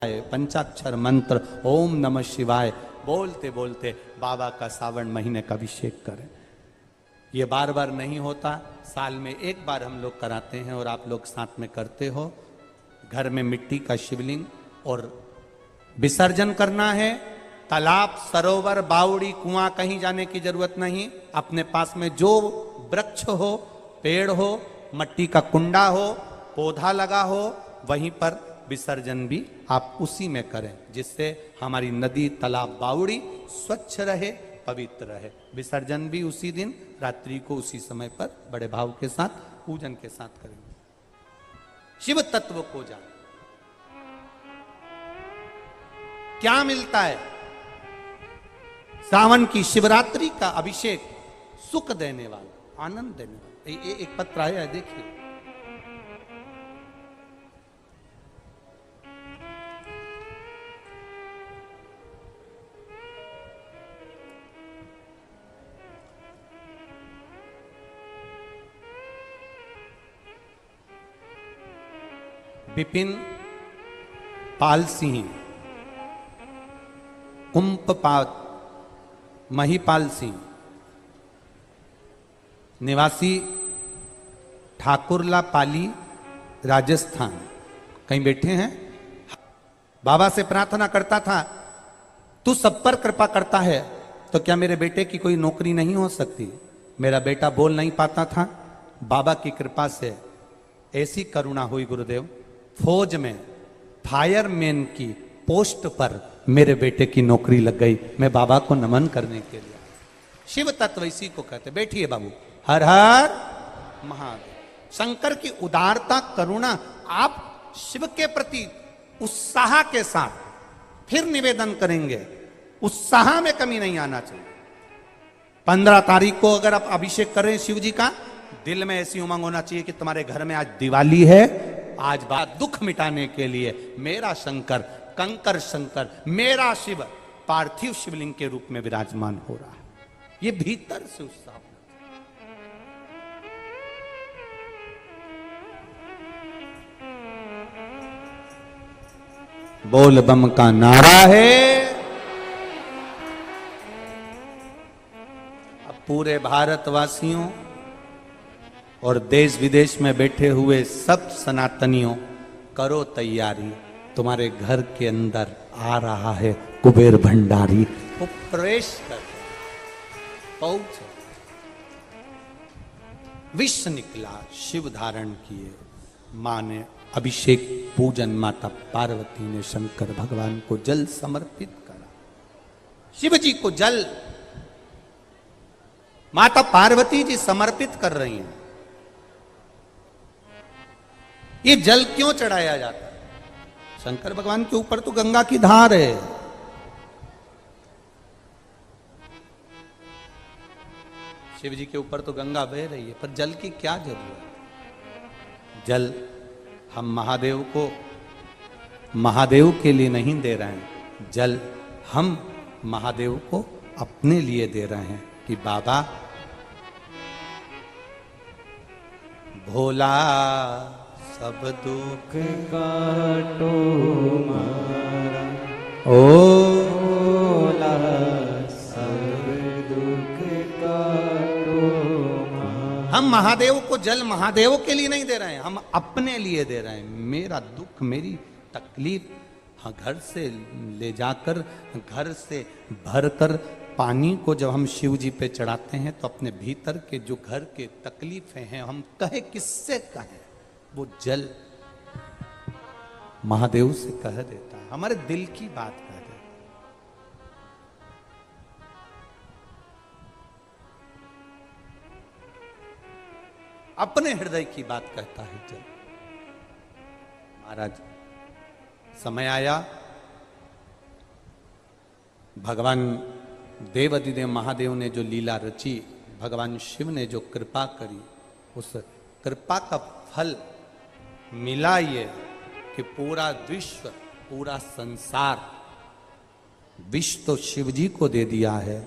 पंचाक्षर मंत्र ओम नमः शिवाय बोलते बोलते बाबा का सावन महीने का अभिषेक करें। ये बार बार नहीं होता, साल में एक बार हम लोग कराते हैं और आप लोग साथ में करते हो। घर में मिट्टी का शिवलिंग और विसर्जन करना है। तालाब, सरोवर, बावड़ी, कुआं कहीं जाने की जरूरत नहीं। अपने पास में जो वृक्ष हो, पेड़ हो, मट्टी का कुंडा हो, पौधा लगा हो, वहीं पर विसर्जन भी आप उसी में करें, जिससे हमारी नदी, तालाब, बावड़ी स्वच्छ रहे, पवित्र रहे। विसर्जन भी उसी दिन रात्रि को उसी समय पर बड़े भाव के साथ पूजन के साथ करेंगे। शिव तत्व को जान क्या मिलता है। सावन की शिवरात्रि का अभिषेक सुख देने वाला, आनंद देने वाला। एक पत्र आया है, देखिए। विपिन पाल सिंह, कुंपपात महिपाल सिंह, निवासी ठाकुरला पाली, राजस्थान। कहीं बैठे हैं। बाबा से प्रार्थना करता था, तू सब पर कृपा करता है, तो क्या मेरे बेटे की कोई नौकरी नहीं हो सकती। मेरा बेटा बोल नहीं पाता था, बाबा की कृपा से ऐसी करुणा हुई गुरुदेव, फौज में फायरमैन की पोस्ट पर मेरे बेटे की नौकरी लग गई। मैं बाबा को नमन करने के लिए। शिव तत्व इसी को कहते। बैठिए बाबू। हर हर महादेव। शंकर की उदारता, करुणा, आप शिव के प्रति उत्साह के साथ फिर निवेदन करेंगे। उत्साह में कमी नहीं आना चाहिए। 15 तारीख को अगर आप अभिषेक करें शिव जी का, दिल में ऐसी उमंग होना चाहिए कि तुम्हारे घर में आज दिवाली है, आज बात दुख मिटाने के लिए मेरा शंकर, कंकर शंकर, मेरा शिव पार्थिव शिवलिंग के रूप में विराजमान हो रहा है। ये भीतर से उत्साह। बोल बम का नारा है। अब पूरे भारतवासियों और देश विदेश में बैठे हुए सब सनातनियों, करो तैयारी। तुम्हारे घर के अंदर आ रहा है कुबेर भंडारी। वो प्रवेश कर पहुंचे। विष निकला, शिव धारण किए। मां ने अभिषेक पूजन, माता पार्वती ने शंकर भगवान को जल समर्पित करा। शिव जी को जल माता पार्वती जी समर्पित कर रही हैं। ये जल क्यों चढ़ाया जाता है? शंकर भगवान के ऊपर तो गंगा की धार है। शिव जी के ऊपर तो गंगा बह रही है, पर जल की क्या जरूरत? जल हम महादेव को, महादेव के लिए नहीं दे रहे हैं। जल हम महादेव को अपने लिए दे रहे हैं कि बाबा भोला सब दुख काटो मारा, ओ भोला सब दुख काटो मारा। हम महादेव को जल महादेव के लिए नहीं दे रहे हैं, हम अपने लिए दे रहे हैं। मेरा दुख, मेरी तकलीफ, हाँ, घर से ले जाकर, घर से भरकर पानी को जब हम शिव जी पे चढ़ाते हैं, तो अपने भीतर के जो घर के तकलीफें हैं, हम कहे किससे कहें, वो जल महादेव से कह देता है। हमारे दिल की बात कह देता है। अपने हृदय की बात कहता है जल। महाराज, समय आया, भगवान देवाधिदेव महादेव ने जो लीला रची, भगवान शिव ने जो कृपा करी, उस कृपा का फल मिला ये कि पूरा विश्व, पूरा संसार, विश्व तो शिव जी को दे दिया है,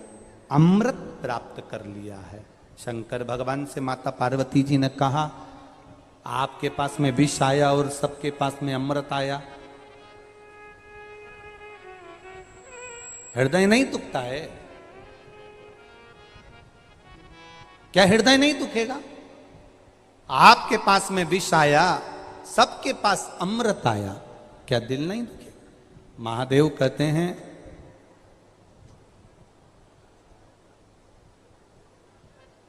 अमृत प्राप्त कर लिया है। शंकर भगवान से माता पार्वती जी ने कहा, आपके पास में विष आया और सबके पास में अमृत आया, हृदय नहीं दुखता है? क्या हृदय नहीं दुखेगा? आपके पास में विष आया, सबके पास अमृत आया, क्या दिल नहीं दुखेगा? महादेव कहते हैं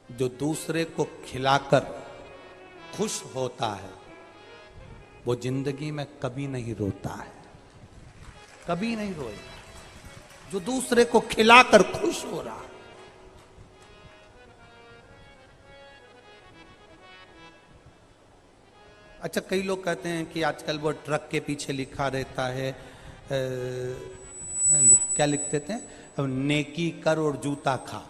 जो दूसरे को खिलाकर खुश होता है वो जिंदगी में कभी नहीं रोता है, कभी नहीं रोएगा। जो दूसरे को खिलाकर खुश हो रहा है। अच्छा, कई लोग कहते हैं कि आजकल वो ट्रक के पीछे लिखा रहता है, क्या लिख देते हैं, नेकी कर और जूता खा,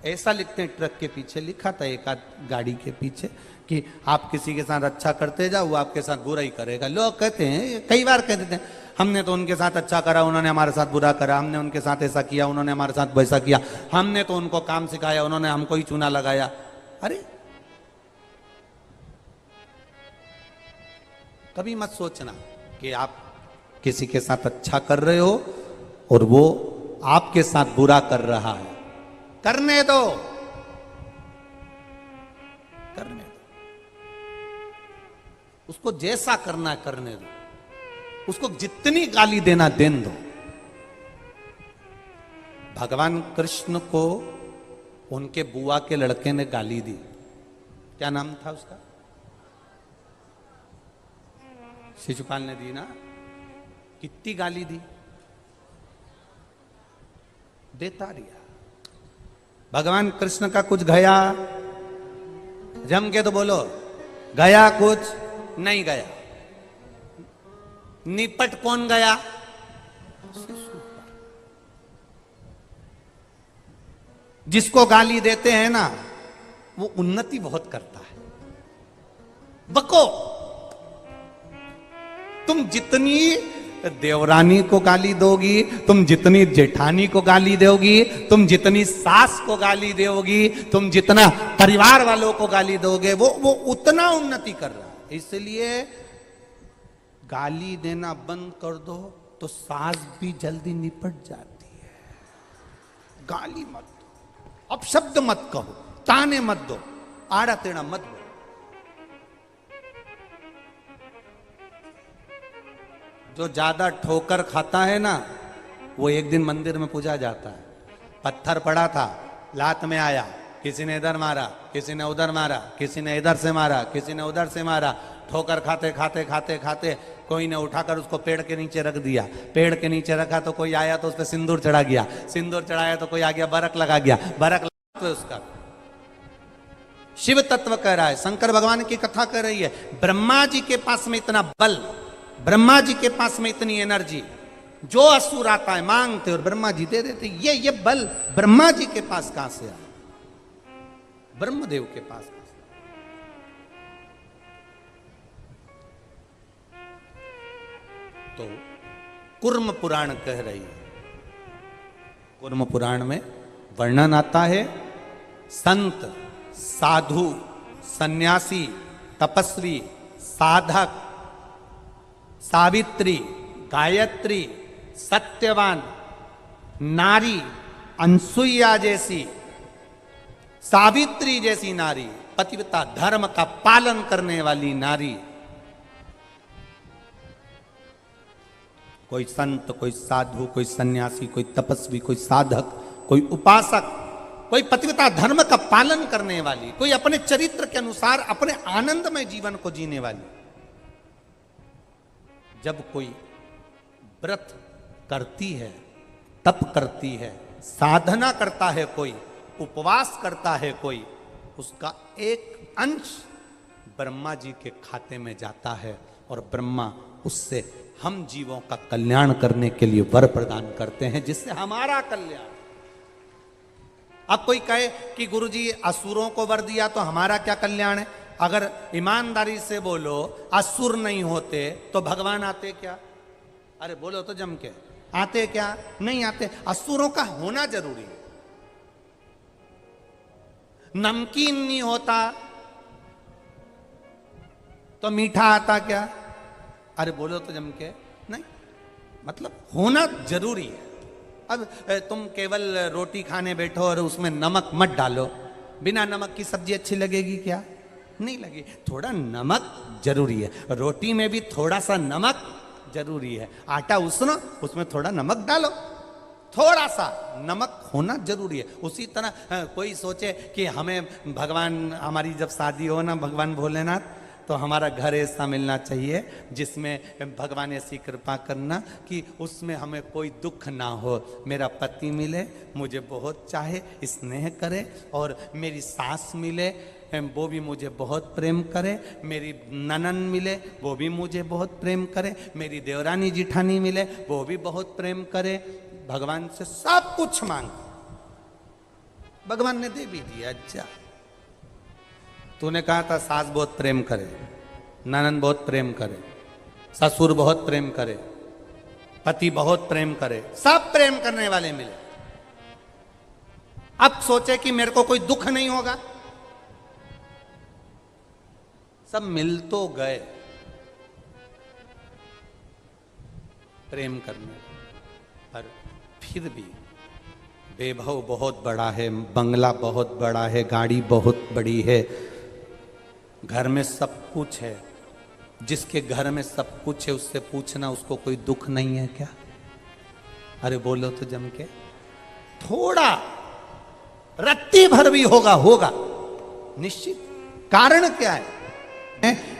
ऐसा लिखते हैं। ट्रक के पीछे लिखा था एक आध गाड़ी के पीछे कि आप किसी के साथ अच्छा करते जाओ, वो आपके साथ बुरा ही करेगा। लोग कहते हैं, कई बार कह देते हैं, हमने तो उनके साथ अच्छा करा, उन्होंने हमारे साथ बुरा करा, हमने उनके साथ ऐसा किया, उन्होंने हमारे साथ वैसा किया, हमने तो उनको काम सिखाया, उन्होंने हमको ही चूना लगाया। अरे कभी मत सोचना कि आप किसी के साथ अच्छा कर रहे हो और वो आपके साथ बुरा कर रहा है। करने दो, करने दो, उसको जैसा करना है करने दो, उसको जितनी गाली देना देन दो। भगवान कृष्ण को उनके बुआ के लड़के ने गाली दी, क्या नाम था उसका? शिशुपाल ने दी ना? कितनी गाली दी, देता रिया। भगवान कृष्ण का कुछ गया? जम के तो बोलो, गया कुछ नहीं गया। निपट कौन गया? जिसको गाली देते हैं ना वो उन्नति बहुत करता है। बको, तुम जितनी देवरानी को गाली दोगी, तुम जितनी जेठानी को गाली दोगी, तुम जितनी सास को गाली दोगी, तुम जितना परिवार वालों को गाली दोगे, वो उतना उन्नति कर रहा है। इसलिए गाली देना बंद कर दो तो सास भी जल्दी निपट जाती है। गाली मत दो, अपशब्द मत कहो, ताने मत दो, आड़ा टेढ़ा मत दो। जो ज्यादा ठोकर खाता है ना वो एक दिन मंदिर में पूजा जाता है। पत्थर पड़ा था, लात में आया, किसी ने इधर मारा, किसी ने उधर मारा, किसी ने इधर से मारा, किसी ने उधर से मारा। ठोकर खाते खाते खाते खाते कोई ने उठाकर उसको पेड़ के नीचे रख दिया। पेड़ के नीचे रखा तो कोई आया तो उस पर सिंदूर चढ़ा गया, सिंदूर चढ़ाया तो कोई आ गया बरक लगा गया, बरक लगा तो उसका शिव तत्व कह रहा है। शंकर भगवान की कथा कर रही है। ब्रह्मा जी के पास में इतना बल, ब्रह्मा जी के पास में इतनी एनर्जी, जो असुर आता है मांगते और ब्रह्मा जी दे देते। ये बल ब्रह्मा जी के पास कहां से आया? ब्रह्मदेव के पास। तो कुर्म पुराण कह रही है, कुर्म पुराण में वर्णन आता है संत, साधु, सन्यासी, तपस्वी, साधक, सावित्री, गायत्री, सत्यवान, नारी, अनसुईया जैसी, सावित्री जैसी नारी, पतिव्रता धर्म का पालन करने वाली नारी, कोई संत, कोई साधु, कोई सन्यासी, कोई तपस्वी, कोई साधक, कोई उपासक, कोई पतिव्रता धर्म का पालन करने वाली, कोई अपने चरित्र के अनुसार अपने आनंदमय जीवन को जीने वाली। जब कोई व्रत करती है, तप करती है, साधना करता है, कोई उपवास करता है, कोई, उसका एक अंश ब्रह्मा जी के खाते में जाता है और ब्रह्मा उससे हम जीवों का कल्याण करने के लिए वर प्रदान करते हैं, जिससे हमारा कल्याण। अब कोई कहे कि गुरुजी असुरों को वर दिया तो हमारा क्या कल्याण है? अगर ईमानदारी से बोलो, असुर नहीं होते तो भगवान आते क्या? अरे बोलो तो जम के, आते क्या? नहीं आते। असुरों का होना जरूरी है। नमकीन नहीं होता तो मीठा आता क्या? अरे बोलो तो जम के, नहीं। मतलब होना जरूरी है। अब तुम केवल रोटी खाने बैठो और उसमें नमक मत डालो, बिना नमक की सब्जी अच्छी लगेगी क्या? नहीं लगी। थोड़ा नमक जरूरी है, रोटी में भी थोड़ा सा नमक जरूरी है। आटा उसनो, उसमें थोड़ा नमक डालो, थोड़ा सा नमक होना जरूरी है। उसी तरह कोई सोचे कि हमें भगवान, हमारी जब शादी हो ना भगवान भोलेनाथ, तो हमारा घर ऐसा मिलना चाहिए जिसमें भगवान ऐसी कृपा करना कि उसमें हमें कोई दुख ना हो। मेरा पति मिले, मुझे बहुत चाहे, स्नेह करे, और मेरी सास मिले, वो भी मुझे बहुत प्रेम करे, मेरी ननन मिले, वो भी मुझे बहुत प्रेम करे, मेरी देवरानी जिठानी मिले, वो भी बहुत प्रेम करे। भगवान से सब कुछ मांग, भगवान ने दे भी दिया। अच्छा, तूने कहा था सास बहुत प्रेम करे, ननन बहुत प्रेम करे, ससुर बहुत प्रेम करे, पति बहुत प्रेम करे, सब प्रेम करने वाले मिले। अब सोचे कि मेरे को कोई दुख नहीं होगा, सब मिल तो गए प्रेम करने, पर फिर भी वैभव बहुत बड़ा है, बंगला बहुत बड़ा है, गाड़ी बहुत बड़ी है, घर में सब कुछ है। जिसके घर में सब कुछ है उससे पूछना उसको कोई दुख नहीं है क्या? अरे बोलो तो जम के, थोड़ा रत्ती भर भी होगा, होगा निश्चित। कारण क्या है?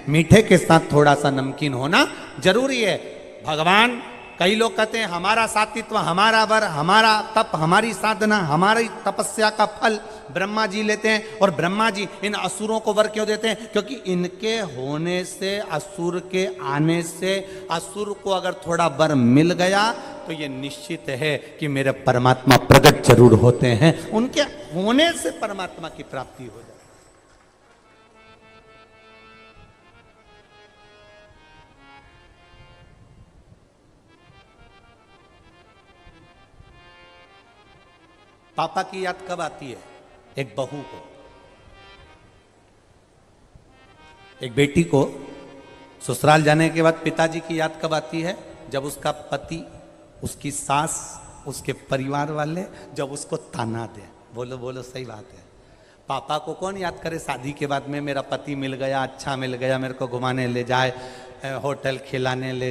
मीठे के साथ थोड़ा सा नमकीन होना जरूरी है। भगवान, कई लोग कहते हैं हमारा सात्वित्व, हमारा वर, हमारा तप, हमारी साधना, हमारी तपस्या का फल ब्रह्मा जी लेते हैं। और ब्रह्मा जी इन असुरों को वर क्यों देते हैं? क्योंकि इनके होने से, असुर के आने से, असुर को अगर थोड़ा वर मिल गया तो ये निश्चित है कि मेरे परमात्मा प्रकट जरूर होते हैं। उनके होने से परमात्मा की प्राप्ति हो जाए। पापा की याद कब आती है? एक बहू को, एक बेटी को ससुराल जाने के बाद पिताजी की याद कब आती है? जब उसका पति, उसकी सास, उसके परिवार वाले जब उसको ताना दे। बोलो बोलो, सही बात है। पापा को कौन याद करे शादी के बाद में? मेरा पति मिल गया, अच्छा मिल गया, मेरे को घुमाने ले जाए, होटल खिलाने ले